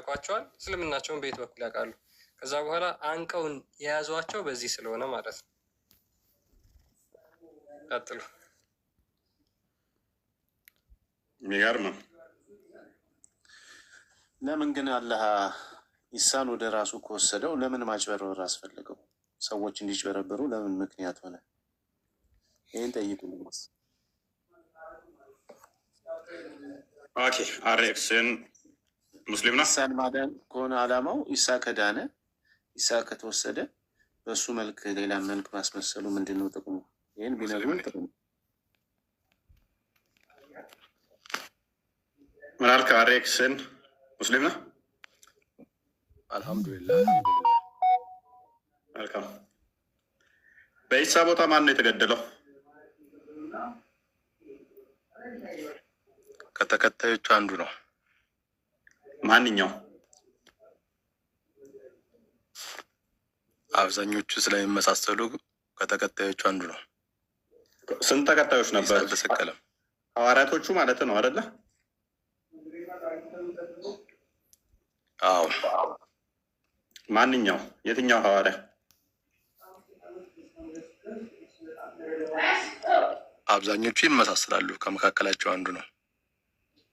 ልኳቸዋል። እስልምናቸውን በየት በኩል ያውቃሉ? ከዛ በኋላ አንቀውን የያዟቸው በዚህ ስለሆነ ማለት ነው። ቀጥሉ። የሚገርም ነው። ለምን ግን አላህ ኢሳን ወደ ራሱ ከወሰደው ለምን ማጭበርበር አስፈለገው? ሰዎች እንዲጭበረበሩ ለምን ምክንያት ሆነ? ይህን ጠይቁ። ኦኬ አሬክስን ሙስሊም ነው። ኢሳን ማዳን ከሆነ አላማው ኢሳ ከዳነ ኢሳ ከተወሰደ በእሱ መልክ ሌላ መልክ ማስመሰሉ ምንድን ነው ጥቅሙ? ይህን ቢነግሩን ጥቅሙ ምን አልክ? አሬክስን ሙስሊም ነው። አልሐምዱሊላህ። መልካም። በኢሳ ቦታ ማን ነው የተገደለው? ከተከታዮቹ አንዱ ነው። ማንኛው? አብዛኞቹ ስለሚመሳሰሉ ከተከታዮቹ አንዱ ነው። ስንት ተከታዮች ነበር? አልተሰቀለም። ሐዋርያቶቹ ማለት ነው አይደለ? አዎ። ማንኛው? የትኛው ሐዋርያ? አብዛኞቹ ይመሳሰላሉ። ከመካከላቸው አንዱ ነው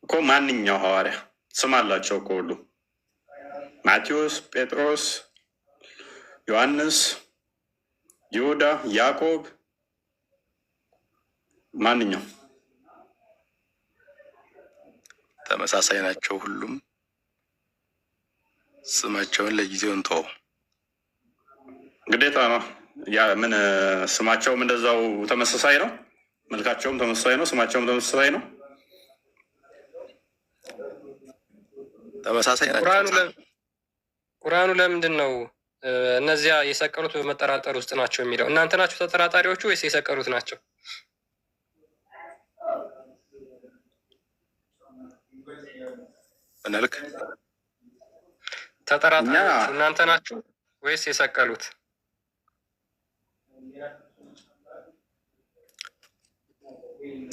እኮ። ማንኛው ሐዋርያ? ስም አላቸው እኮ ሁሉ። ማቴዎስ፣ ጴጥሮስ፣ ዮሐንስ፣ ይሁዳ፣ ያዕቆብ። ማንኛው? ተመሳሳይ ናቸው ሁሉም። ስማቸውን ለጊዜው እንተው። ግዴታ ነው። ያ ምን ስማቸውም እንደዛው ተመሳሳይ ነው። መልካቸውም ተመሳሳይ ነው። ስማቸውም ተመሳሳይ ነው። ተመሳሳይ ናቸው። ቁርአኑ ለምንድን ነው እነዚያ የሰቀሉት በመጠራጠር ውስጥ ናቸው የሚለው? እናንተ ናችሁ ተጠራጣሪዎቹ ወይስ የሰቀሉት ናቸው? ምንልክ ተጠራጣሪዎቹ እናንተ ናችሁ ወይስ የሰቀሉት?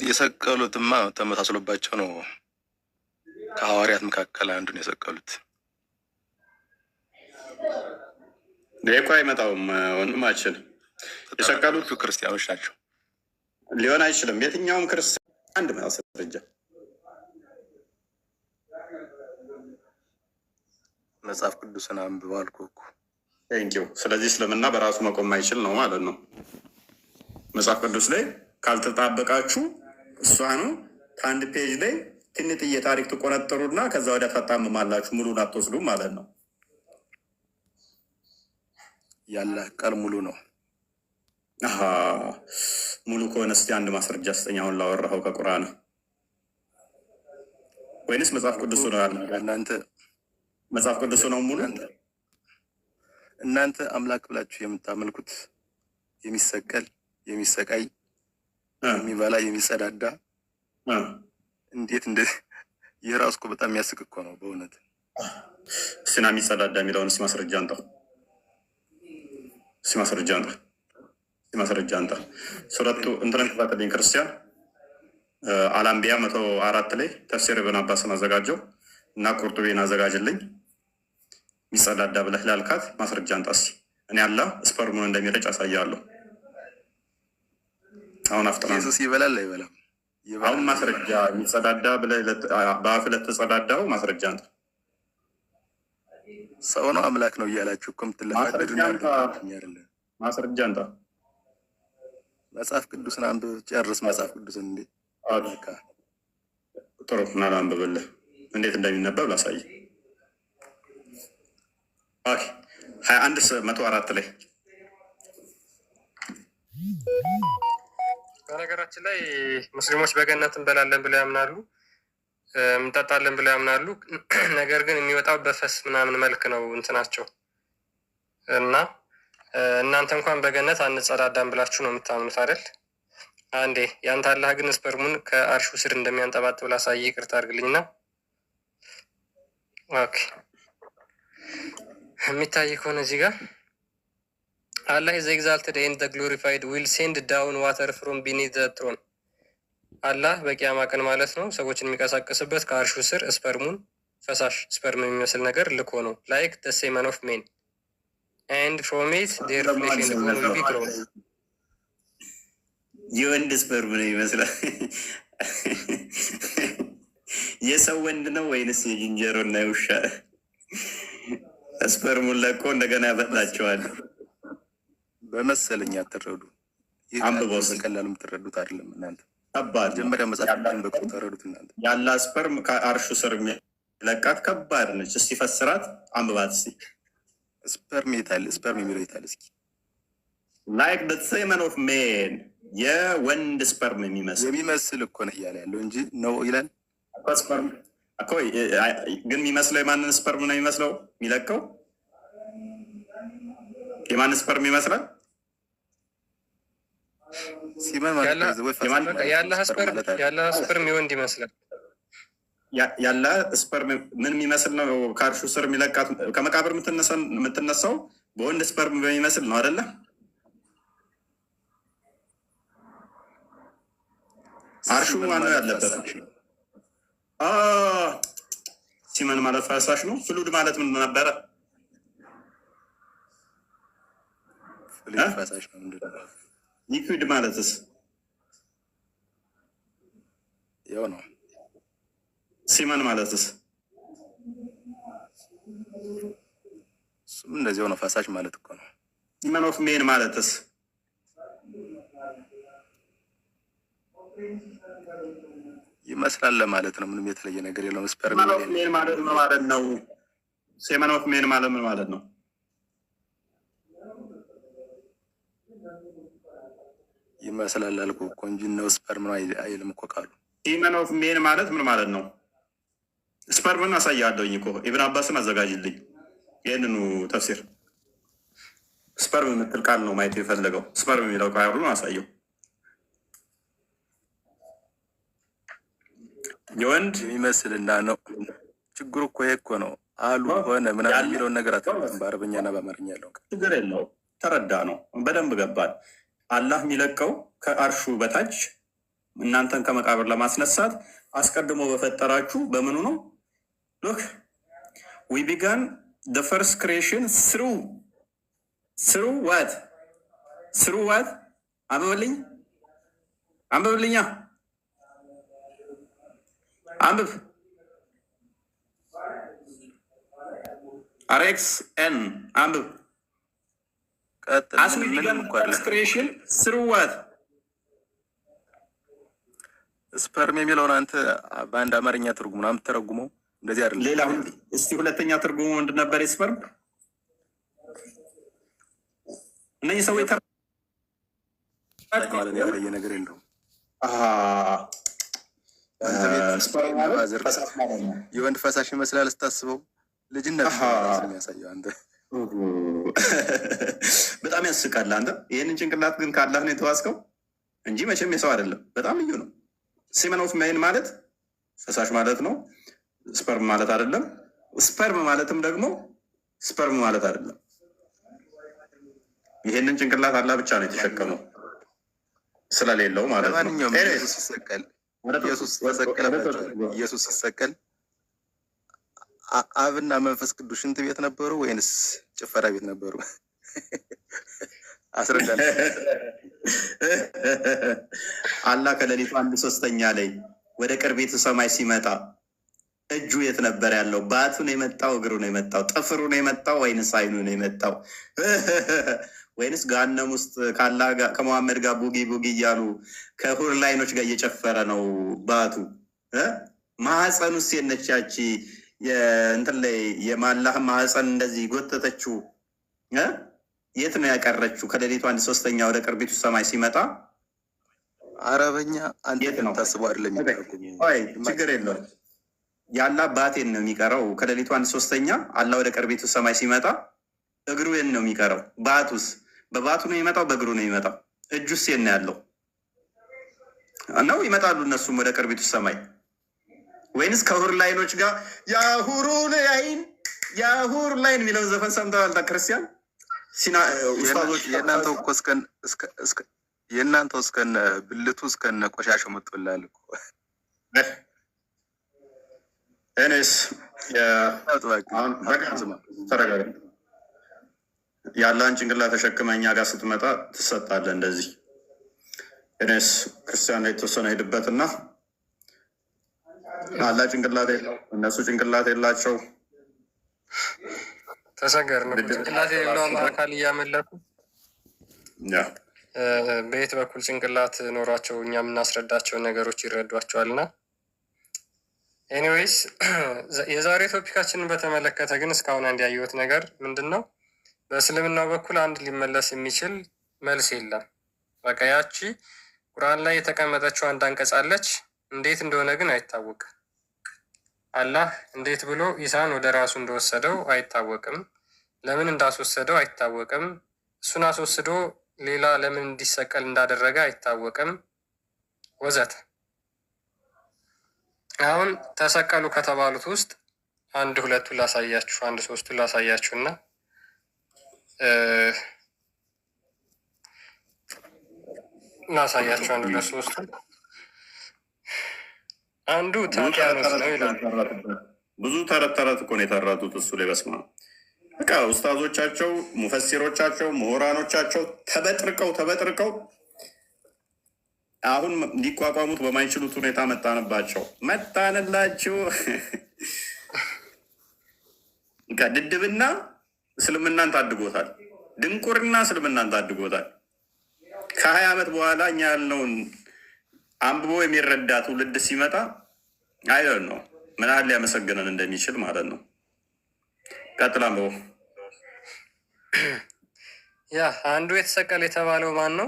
የሰቀሉትማ ተመሳስሎባቸው ነው። ከሐዋርያት መካከል አንዱን የሰቀሉት። ይሄ እኮ አይመጣውም ወንድማችን። የሰቀሉት ክርስቲያኖች ናቸው። ሊሆን አይችልም። የትኛውም ክርስቲያን አንድ ማስረጃ መጽሐፍ ቅዱስን አንብበው አልኩህ እኮ። ቴንኪው። ስለዚህ እስልምና በራሱ መቆም አይችል ነው ማለት ነው። መጽሐፍ ቅዱስ ላይ ካልተጣበቃችሁ እሷኑ ከአንድ ፔጅ ላይ ትንጥዬ ታሪክ ትቆነጥሩና ከዛ ወዲያ ታጣምማላችሁ። ሙሉን አትወስዱም ማለት ነው። ያለ ቃል ሙሉ ነው። ሙሉ ከሆነ እስኪ አንድ ማስረጃ ስጠኝ። አሁን ላወራኸው ከቁርአን ወይንስ መጽሐፍ ቅዱሱ ነው? እናንተ መጽሐፍ ቅዱሱ ነው ሙሉ። እናንተ አምላክ ብላችሁ የምታመልኩት የሚሰቀል፣ የሚሰቃይ፣ የሚበላ፣ የሚጸዳዳ እንዴት እንደ የራሱ እኮ በጣም የሚያስቅ እኮ ነው በእውነት። እስኪ የሚጸዳዳ የሚለውን እስኪ ማስረጃ አንጣ። እስኪ ማስረጃ አንጣ። እስኪ ማስረጃ አንጣ። ሱረቱ እንትንን ክፋትልኝ ክርስቲያን አልአንቢያ 104 ላይ ተፍሲር ኢብን አባስን አዘጋጀው እና ቁርጡቢን አዘጋጅልኝ። የሚጸዳዳ ብለህ ላልካት ማስረጃ አንጣ እስኪ። እኔ አላህ ስፐርሙን እንደሚረጭ አሳያለሁ። አሁን አፍጥና ኢየሱስ ይበላል አይበላም? አሁን ማስረጃ የሚጸዳዳ ብለህ በአፍ ለተጸዳዳው ማስረጃ አንጣ። ሰው ነው አምላክ ነው እያላችሁ እኮ የምትለፋደዱ ማስረጃ አንጣ። መጽሐፍ ቅዱስን አንብብ ጨርስ። መጽሐፍ ቅዱስን እንዴ ጥሩ እና ላንብብልህ እንዴት እንደሚነበብ ላሳይ። 21:104 ላይ በነገራችን ላይ ሙስሊሞች በገነት እንበላለን ብለው ያምናሉ፣ እንጠጣለን ብለው ያምናሉ። ነገር ግን የሚወጣው በፈስ ምናምን መልክ ነው እንትናቸው እና እናንተ እንኳን በገነት አንጸዳዳም ብላችሁ ነው የምታምኑት አይደል? አንዴ ያንተ አላህ ግን ስፐርሙን ከአርሹ ስር እንደሚያንጠባጥብ ላሳይ። ይቅርታ አድርግልኝና ኦኬ የሚታይ ከሆነ እዚህ ጋር አላህ is exalted and the glorified will send down water from beneath the throne። አላህ በቂያማ ቀን ማለት ነው ሰዎችን የሚቀሳቀስበት ከአርሹ ስር ስፐርሙን ፈሳሽ ስፐርም የሚመስል ነገር ልኮ ነው። ላይክ the semen of men and from it their flesh and bone will be grown። የወንድ ስፐርም ነው ይመስላል። የሰው ወንድ ነው ወይንስ የዝንጀሮ እና የውሻ ስፐርሙን ለቆ እንደገና ያበላቸዋል? በመሰለኝ አትረዱ። አንብቦስ በቀላሉ የምትረዱት አይደለም እናንተ። ከባድ መጀመሪያ መጽሐፍ በቁ ተረዱት እናንተ። ያላ ስፐርም ከአርሹ ስር የሚለቃት ከባድ ነች። እስቲ ፈስራት አንብባት እስቲ። ስፐርም የታለ? ስፐርም የሚለው የታለ? እስኪ ላይክ the semen of men የወንድ ስፐርም የሚመስል እኮ ነው እያለ ያለው እንጂ ነው ይላል። ስፐርም እኮ ግን የሚመስለው የማንን ስፐርም ነው የሚመስለው? የሚለቀው የማንን ስፐርም ይመስላል? ያለ ስፐርም የወንድ ይመስላል። ያለ ስፐርም ምን የሚመስል ነው? ከአርሹ ስር የሚለቃት ከመቃብር የምትነሳው በወንድ ስፐርም በሚመስል ነው አይደለ? አርሹ ማነው ያለበት? ሲመን ማለት ፈሳሽ ነው። ፍሉድ ማለት ምን ነበረ? ሊኩዊድ ማለትስ ያው ነው። ሲመን ማለትስ እሱም እንደዚያው ነው። ፈሳሽ ማለት እኮ ነው። ሲመን ኦፍ ሜን ማለትስ ይመስላል ለማለት ነው። ምንም የተለየ ነገር የለውም። ስፐርም ማለት ምን ማለት ነው? ሴመን ኦፍ ሜን ማለት ምን ማለት ነው? ይመስላል አልኩህ እኮ እንጂ ነው ስፐርም ነው አይልም እኮ ቃሉ። ሴመን ኦፍ ሜን ማለት ምን ማለት ነው? ስፐርምን አሳያለሁኝ እኮ ኢብን አባስን አዘጋጅልኝ ይህንኑ ተፍሲር። ስፐርም የምትል ቃል ነው ማየት የፈለገው። ስፐርም የሚለው ቃሉ አሳየው። የወንድ የሚመስልና ነው። ችግሩ እኮ ይሄ እኮ ነው አሉ ሆነ ምናምን የሚለውን ነገር አትረዱም። በአረበኛና በአማርኛ ያለው ችግር የለው። ተረዳ ነው በደንብ ገባል። አላህ የሚለቀው ከአርሹ በታች እናንተን ከመቃብር ለማስነሳት አስቀድሞ በፈጠራችሁ በምኑ ነው? ሎክ ዊ ቢጋን the first creation through what አንብብልኛ አንብብ አሬክስ ኤን አንብብ ክሬሽን ስሩዋት ስፐርም የሚለውን አንተ በአንድ አማርኛ ትርጉም ነው የምትተረጉመው። እንደዚህ አይደለም። ሌላ እስቲ ሁለተኛ ትርጉሙ ምንድን ነበር? ስፐርም እነዚህ ሰዎች ማለት ያለየ ነገር የለውም። የወንድ ፈሳሽ ይመስላል ስታስበው። ልጅነት የሚያሳየው አንተ በጣም ያስቃል። አንተ ይህንን ጭንቅላት ግን ካላህ ነው የተዋስከው እንጂ መቼም የሰው አይደለም። በጣም ልዩ ነው። ሴመን ኦፍ ሜን ማለት ፈሳሽ ማለት ነው። ስፐርም ማለት አይደለም። ስፐርም ማለትም ደግሞ ስፐርም ማለት አይደለም። ይሄንን ጭንቅላት አላህ ብቻ ነው የተሸከመው ስለሌለው ማለት ነው። ማንኛውም ኢየሱስ ሲሰቀል ኢየሱስ ሲሰቀል አብና መንፈስ ቅዱስ ሽንት ቤት ነበሩ ወይንስ ጭፈራ ቤት ነበሩ? አስረዳን። አላህ ከሌሊቱ 1/3 ላይ ወደ ቅርቤቱ ሰማይ ሲመጣ እጁ የት ነበር ያለው? ባቱ ነው የመጣው? እግሩ ነው የመጣው? ጥፍሩ ነው የመጣው? ወይንስ አይኑ ነው የመጣው? ወይንስ ገሃነም ውስጥ ከአላህ ጋር ከመሐመድ ጋር ቡጊ ቡጊ እያሉ ከሁር ላይኖች ጋር እየጨፈረ ነው ባቱ? ማህፀን ውስጥ የነቻች እንትን ላይ የማላህ ማህፀን እንደዚህ ጎተተችው የት ነው ያቀረችው? ከሌሊቱ 1/3 ወደ ቅርቢቱ ሰማይ ሲመጣ አረበኛ አንተ ነው ታስበው አይደለም። ችግር የለውም። የአላህ ባቴን ነው የሚቀረው። ከሌሊቱ 1/3 አላህ ወደ ቅርቢቱ ሰማይ ሲመጣ እግሩ የት ነው የሚቀረው? ባቱስ በባቱ ነው የሚመጣው? በእግሩ ነው የሚመጣው? እጁስ የት ነው ያለው? ነው ይመጣሉ እነሱም ወደ ቅርቢቱ ሰማይ ወይንስ ከሁር ላይኖች ጋር ያሁሩን ላይን ያሁር ላይን የሚለውን ዘፈን ሰምተዋል? ክርስቲያን የእናንተው እስከነ ብልቱ እስከነ ቆሻሻው መጥቶላል እኮ እኔስ ተረጋጋ። ያለህን ጭንቅላት ተሸክመ እኛ ጋር ስትመጣ ትሰጣለህ እንደዚህ። እኔስ ክርስቲያን የተወሰነ ሄድበትና አላ ጭንቅላት የለው እነሱ ጭንቅላት የላቸው ተሰገር ነው ጭንቅላት የሌለው አካል እያመለኩ በየት በኩል ጭንቅላት ኖሯቸው እኛ የምናስረዳቸውን ነገሮች ይረዷቸዋል። እና ኤኒዌይስ የዛሬ ቶፒካችንን በተመለከተ ግን እስካሁን እንዲያየሁት ነገር ምንድን ነው? በእስልምናው በኩል አንድ ሊመለስ የሚችል መልስ የለም። በቃ ያቺ ቁርአን ላይ የተቀመጠችው አንድ አንቀጽ አለች። እንዴት እንደሆነ ግን አይታወቅም። አላህ እንዴት ብሎ ኢሳን ወደ ራሱ እንደወሰደው አይታወቅም። ለምን እንዳስወሰደው አይታወቅም። እሱን አስወስዶ ሌላ ለምን እንዲሰቀል እንዳደረገ አይታወቅም፣ ወዘተ። አሁን ተሰቀሉ ከተባሉት ውስጥ አንድ ሁለቱን ላሳያችሁ፣ አንድ ሶስቱን ላሳያችሁ እና ላሳያችሁ አንድ ሁለት ሶስቱን። አንዱ ታቲያኖስ ነው ይላል። ብዙ ተረት ተረት እኮ ነው የተረቱት እሱ ላይ በስማ በቃ ኡስታዞቻቸው፣ ሙፈሲሮቻቸው፣ ምሁራኖቻቸው ተበጥርቀው አሁን ሊቋቋሙት በማይችሉት ሁኔታ መጣንላችሁ። ድድብና እስልምናን ታድጎታል። ድንቁርና እስልምናን ታድጎታል። ከ20 ዓመት በኋላ እኛ ያልነውን አንብቦ የሚረዳ ትውልድ ሲመጣ አይደል ነው ምን ያህል ሊያመሰግነን እንደሚችል ማለት ነው። ቀጥላ ነው ያ አንዱ የተሰቀለ የተባለው ማን ነው?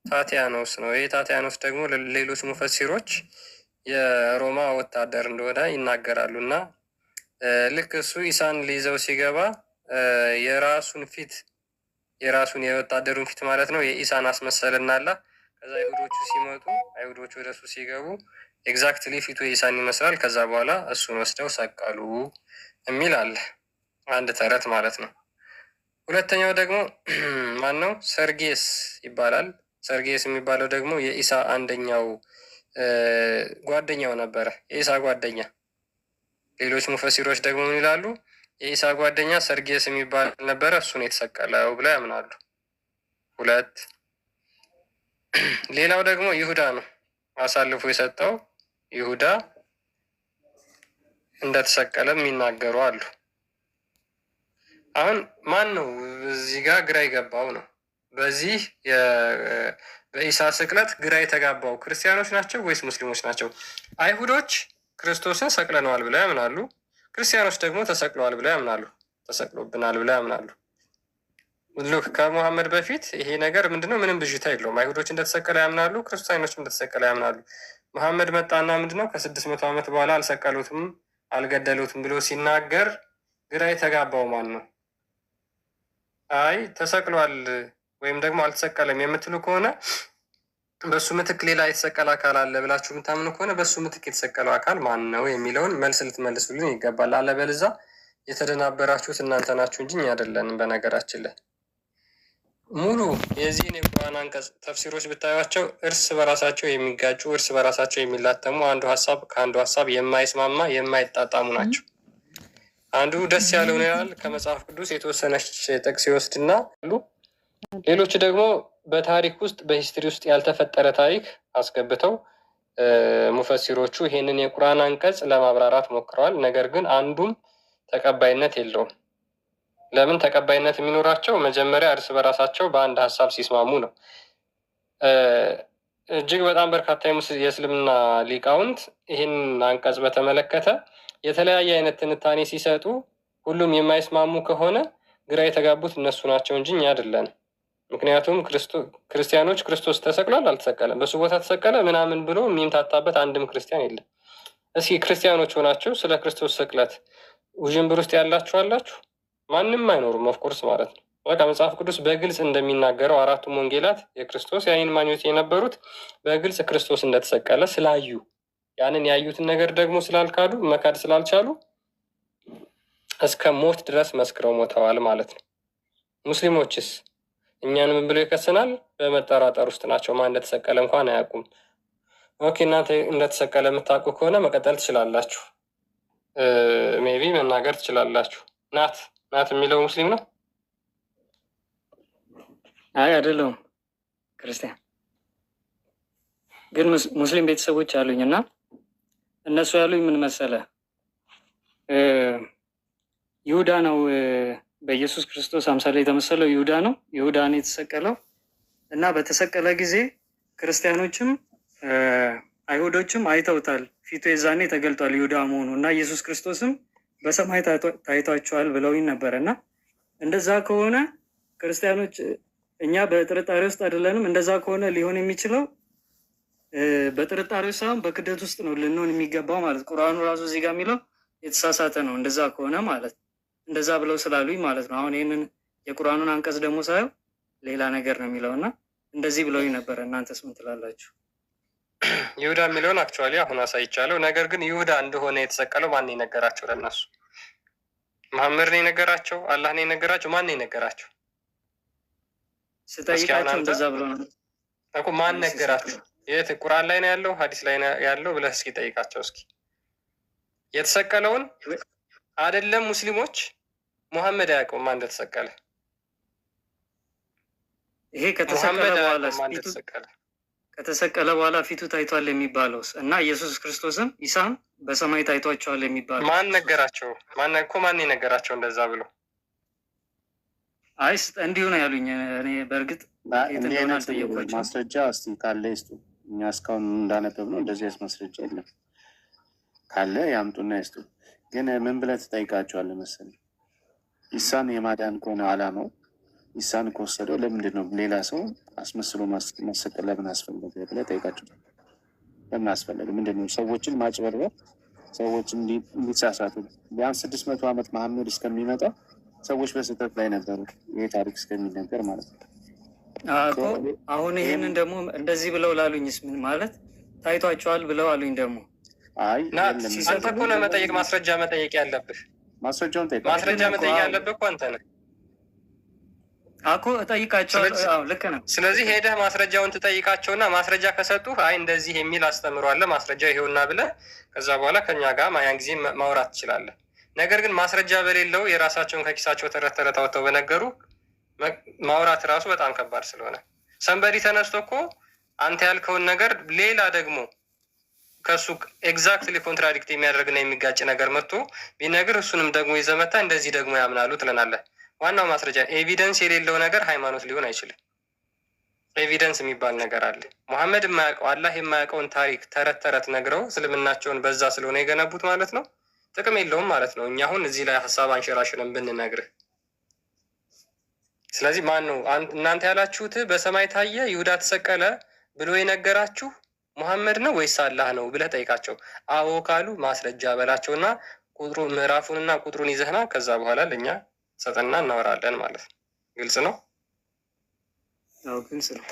ታቲያኖስ ነው። ይህ ታቲያኖስ ደግሞ ሌሎች ሙፈሲሮች የሮማ ወታደር እንደሆነ ይናገራሉ። እና ልክ እሱ ኢሳን ሊይዘው ሲገባ የራሱን የወታደሩን ፊት ማለት ነው የኢሳን አስመሰልናላ። ከዛ አይሁዶቹ ሲመጡ አይሁዶቹ ወደ እሱ ሲገቡ ኤግዛክትሊ ፊቱ የኢሳን ይመስላል። ከዛ በኋላ እሱን ወስደው ሰቀሉ የሚል አለ። አንድ ተረት ማለት ነው። ሁለተኛው ደግሞ ማን ነው? ሰርጌስ ይባላል። ሰርጌስ የሚባለው ደግሞ የኢሳ አንደኛው ጓደኛው ነበረ፣ የኢሳ ጓደኛ። ሌሎች ሙፈሲሮች ደግሞ ምን ይላሉ? የኢሳ ጓደኛ ሰርጌስ የሚባል ነበረ፣ እሱን የተሰቀለው ብለው ያምናሉ። ሁለት ሌላው ደግሞ ይሁዳ ነው፣ አሳልፎ የሰጠው ይሁዳ እንደተሰቀለም የሚናገሩ አሉ። አሁን ማን ነው እዚህ ጋር ግራ የገባው ነው? በዚህ በኢሳ ስቅለት ግራ የተጋባው ክርስቲያኖች ናቸው ወይስ ሙስሊሞች ናቸው? አይሁዶች ክርስቶስን ሰቅለነዋል ብለው ያምናሉ። ክርስቲያኖች ደግሞ ተሰቅለዋል ብለው ያምናሉ። ተሰቅሎብናል ብለው ያምናሉ። ሉክ ከሙሐመድ በፊት ይሄ ነገር ምንድነው? ምንም ብዥታ የለውም። አይሁዶች እንደተሰቀለ ያምናሉ፣ ክርስቲያኖች እንደተሰቀለ ያምናሉ። መሐመድ መጣና ምንድነው ከ600 ዓመት በኋላ አልሰቀሉትም አልገደሉትም ብሎ ሲናገር ግራ የተጋባው ማን ነው? አይ ተሰቅሏል ወይም ደግሞ አልተሰቀለም የምትሉ ከሆነ በሱ ምትክ ሌላ የተሰቀለ አካል አለ ብላችሁ የምታምኑ ከሆነ በሱ ምትክ የተሰቀለው አካል ማን ነው የሚለውን መልስ ልትመልሱልን ይገባል። አለበለዛ የተደናበራችሁት እናንተ ናችሁ እንጂ እኛ አይደለንም። በነገራችን ላይ ሙሉ የዚህን የቁርአን አንቀጽ ተፍሲሮች ብታዩቸው እርስ በራሳቸው የሚጋጩ እርስ በራሳቸው የሚላተሙ አንዱ ሀሳብ ከአንዱ ሀሳብ የማይስማማ የማይጣጣሙ ናቸው። አንዱ ደስ ያለውን ያህል ከመጽሐፍ ቅዱስ የተወሰነች ጥቅስ ይወስድና ሌሎች ደግሞ በታሪክ ውስጥ በሂስትሪ ውስጥ ያልተፈጠረ ታሪክ አስገብተው ሙፈሲሮቹ ይሄንን የቁርአን አንቀጽ ለማብራራት ሞክረዋል። ነገር ግን አንዱም ተቀባይነት የለውም። ለምን ተቀባይነት የሚኖራቸው? መጀመሪያ እርስ በራሳቸው በአንድ ሀሳብ ሲስማሙ ነው። እጅግ በጣም በርካታ የእስልምና ሊቃውንት ይህን አንቀጽ በተመለከተ የተለያየ አይነት ትንታኔ ሲሰጡ ሁሉም የማይስማሙ ከሆነ ግራ የተጋቡት እነሱ ናቸው እንጂ እኛ አይደለንም። ምክንያቱም ክርስቲያኖች ክርስቶስ ተሰቅሏል አልተሰቀለም፣ በሱ ቦታ ተሰቀለ ምናምን ብሎ የሚምታታበት አንድም ክርስቲያን የለም። እስኪ ክርስቲያኖች ሆናችሁ ስለ ክርስቶስ ስቅለት ውዥንብር ውስጥ ያላችሁ አላችሁ? ማንም አይኖሩም። ኦፍኮርስ ማለት ነው። በቃ መጽሐፍ ቅዱስ በግልጽ እንደሚናገረው አራቱም ወንጌላት የክርስቶስ የዓይን እማኞች የነበሩት በግልጽ ክርስቶስ እንደተሰቀለ ስላዩ ያንን ያዩትን ነገር ደግሞ ስላልካዱ መካድ ስላልቻሉ እስከ ሞት ድረስ መስክረው ሞተዋል ማለት ነው። ሙስሊሞችስ እኛን ምን ብሎ ይከሰናል? በመጠራጠር ውስጥ ናቸው። ማን እንደተሰቀለ እንኳን አያውቁም። ኦኬ እናንተ እንደተሰቀለ የምታውቁ ከሆነ መቀጠል ትችላላችሁ። ሜቢ መናገር ትችላላችሁ። ናት የሚለው ሙስሊም ነው? አይ አይደለሁም፣ ክርስቲያን ግን ሙስሊም ቤተሰቦች አሉኝ እና እነሱ ያሉኝ ምን መሰለ፣ ይሁዳ ነው በኢየሱስ ክርስቶስ አምሳል የተመሰለው ይሁዳ ነው። ይሁዳ ነው የተሰቀለው እና በተሰቀለ ጊዜ ክርስቲያኖችም አይሁዶችም አይተውታል። ፊቱ የዛኔ ተገልጧል ይሁዳ መሆኑ እና ኢየሱስ ክርስቶስም በሰማይ ታይቷቸዋል ብለውኝ ነበር እና እንደዛ ከሆነ ክርስቲያኖች እኛ በጥርጣሬ ውስጥ አይደለንም። እንደዛ ከሆነ ሊሆን የሚችለው በጥርጣሬ ሳይሆን በክደት ውስጥ ነው ልንሆን የሚገባው ማለት ቁርአኑ ራሱ እዚህ ጋር የሚለው የተሳሳተ ነው። እንደዛ ከሆነ ማለት እንደዛ ብለው ስላሉኝ ማለት ነው። አሁን ይህንን የቁርአኑን አንቀጽ ደግሞ ሳየው ሌላ ነገር ነው የሚለው እና እንደዚህ ብለውኝ ነበረ። እናንተስ ምን ትላላችሁ? ይሁዳ የሚለውን አክቹዋሊ አሁን አሳይቻለሁ። ነገር ግን ይሁዳ እንደሆነ የተሰቀለው ማን የነገራቸው? ለእነሱ መሐመድ ነው የነገራቸው? አላህ ነው የነገራቸው? ማን ነው የነገራቸው? ስጠይቃቸው እንደዛ ብሎ ነው እኮ። ማን ነገራቸው? የት ቁርአን ላይ ነው ያለው ሐዲስ ላይ ነው ያለው ብለህ እስኪ ጠይቃቸው። እስኪ የተሰቀለውን አይደለም ሙስሊሞች መሐመድ አያውቀውም ማን እንደተሰቀለ። ይሄ ከተሰቀለ በኋላ ፊቱ ታይቷል የሚባለው እና ኢየሱስ ክርስቶስም ኢሳም በሰማይ ታይቷቸዋል የሚባለው ማን ነገራቸው? ማን የነገራቸው እንደዛ ብሎ? አይ እንዲሁ ነው ያሉኝ። እኔ በእርግጥ ማስረጃ እስቲ ካለ ይስጡ። እኛ እስካሁን እንዳነበብ ነው እንደዚህ ማስረጃ የለም። ካለ ያምጡና ይስጡ። ግን ምን ብለህ ትጠይቃቸዋለህ መሰለኝ? ኢሳን የማዳን ከሆነ አላማው ኢሳን ከወሰደው ለምንድን ነው ሌላ ሰው አስመስሎ ማሰቀል ለምን አስፈለገ ብለህ ጠይቃቸው። ለምን አስፈለገ? ምንድን ነው ሰዎችን ማጭበርበር፣ ሰዎች እንዲሳሳቱ? ቢያንስ 600 ዓመት መሐመድ እስከሚመጣ ሰዎች በስህተት ላይ ነበሩ። ይሄ ታሪክ እስከሚነገር ማለት ነው። አሁን ይህንን ደግሞ እንደዚህ ብለው ላሉኝስ ምን ማለት ታይቷቸዋል ብለው አሉኝ ደግሞ አንተ እኮ ነህ መጠየቅ ማስረጃ መጠየቅ ያለብህ። ማስረጃውን ጠይቅ። ማስረጃ መጠየቅ ያለብህ እኮ አንተ ነህ እኮ እጠይቃቸዋለሁ። ልክ ነው። ስለዚህ ሄደህ ማስረጃውን ትጠይቃቸውና ማስረጃ ከሰጡህ አይ እንደዚህ የሚል አስተምሮ አለ ማስረጃ ይሄውና ብለህ ከዛ በኋላ ከኛ ጋር ያን ጊዜ ማውራት ትችላለህ። ነገር ግን ማስረጃ በሌለው የራሳቸውን ከኪሳቸው ተረት ተረት አውጥተው በነገሩ ማውራት ራሱ በጣም ከባድ ስለሆነ ሰንበዲ ተነስቶ እኮ አንተ ያልከውን ነገር ሌላ ደግሞ ከሱ ኤግዛክትሊ ኮንትራዲክት የሚያደርግና የሚጋጭ ነገር መጥቶ ቢነግር እሱንም ደግሞ ይዘመታ እንደዚህ ደግሞ ያምናሉ ትለናለህ። ዋናው ማስረጃ ኤቪደንስ የሌለው ነገር ሃይማኖት ሊሆን አይችልም። ኤቪደንስ የሚባል ነገር አለ። ሙሐመድ የማያውቀው አላህ የማያውቀውን ታሪክ ተረት ተረት ነግረው እስልምናቸውን በዛ ስለሆነ የገነቡት ማለት ነው። ጥቅም የለውም ማለት ነው። እኛ አሁን እዚህ ላይ ሀሳብ አንሸራሽርን ብንነግርህ፣ ስለዚህ ማን ነው እናንተ ያላችሁት በሰማይ ታየ ይሁዳ ተሰቀለ ብሎ የነገራችሁ ሙሐመድ ነው ወይስ አላህ ነው ብለህ ጠይቃቸው። አዎ ካሉ ማስረጃ በላቸውና ቁጥሩ ምዕራፉንና ቁጥሩን ይዘህና ከዛ በኋላ ለእኛ ሰጠና እናወራለን ማለት ነው። ግልጽ ነው። ግልጽ ነው።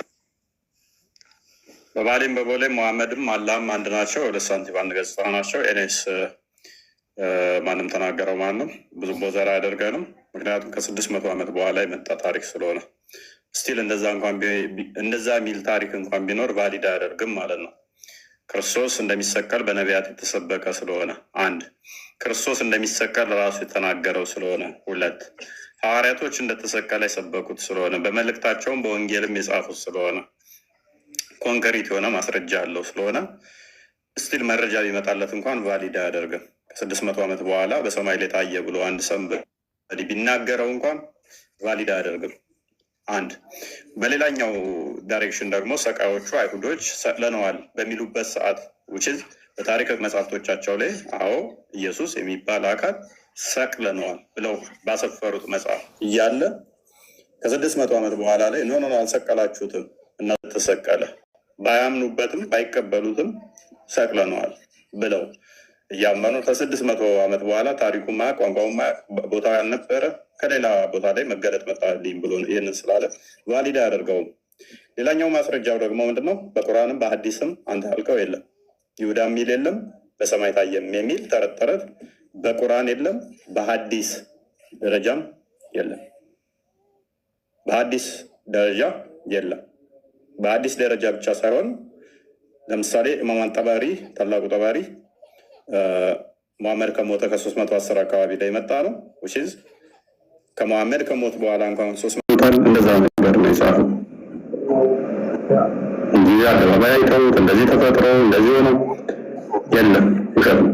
በባሌም በቦሌም መሐመድም አላህም አንድ ናቸው። ሁለት ሳንቲም አንድ ገጽታ ናቸው። ኤኔስ ማንም ተናገረው ማንም ብዙ ቦዘራ አያደርገንም። ምክንያቱም ከ600 ዓመት በኋላ የመጣ ታሪክ ስለሆነ ስቲል እንደዛ የሚል ታሪክ እንኳን ቢኖር ቫሊድ አያደርግም ማለት ነው። ክርስቶስ እንደሚሰቀል በነቢያት የተሰበከ ስለሆነ፣ አንድ ክርስቶስ እንደሚሰቀል ራሱ የተናገረው ስለሆነ፣ ሁለት ሐዋርያቶች እንደተሰቀለ የሰበኩት ስለሆነ፣ በመልእክታቸውም በወንጌልም የጻፉት ስለሆነ፣ ኮንክሪት የሆነ ማስረጃ ያለው ስለሆነ ስቲል መረጃ ቢመጣለት እንኳን ቫሊድ አያደርግም። ከ600 ዓመት በኋላ በሰማይ ላይ ታየ ብሎ አንድ ሰንበዲ ቢናገረው እንኳን ቫሊድ አያደርግም። አንድ በሌላኛው ዳይሬክሽን ደግሞ ሰቃዮቹ አይሁዶች ሰቅለነዋል በሚሉበት ሰዓት ውችዝ በታሪክ መጽሐፍቶቻቸው ላይ አዎ ኢየሱስ የሚባል አካል ሰቅለነዋል ብለው ባሰፈሩት መጽሐፍ እያለ ከ600 ዓመት በኋላ ላይ ኖ አልሰቀላችሁትም እና ተሰቀለ ባያምኑበትም ባይቀበሉትም ሰቅለነዋል ብለው እያመኑ ከ600 ዓመት በኋላ ታሪኩማ ቋንቋውማ ቦታው ያልነበረ ከሌላ ቦታ ላይ መገለጥ መጣልኝ ብሎ ይህንን ስላለ ቫሊድ አያደርገውም። ሌላኛው ማስረጃው ደግሞ ምንድነው? በቁርአንም በሐዲስም አንተ ያልከው የለም። ይሁዳ የሚል የለም፣ በሰማይ ታየም የሚል ተረት ተረት በቁርአን የለም፣ በሐዲስ ደረጃም የለም። በሐዲስ ደረጃ የለም። በሐዲስ ደረጃ ብቻ ሳይሆን ለምሳሌ ኢማም ጠባሪ ታላቁ ጠባሪ ሙሐመድ ከሞተ ከ310 አካባቢ ላይ መጣ ነው። ውሽዝ ከሙሐመድ ከሞት በኋላ እንኳን 300 እንደዛ ነገር ነው የጻፈው እንጂ አደባባይ አይተውት እንደዚህ ተፈጥሮ እንደዚህ ሆነ የለም። ውሸት ነው።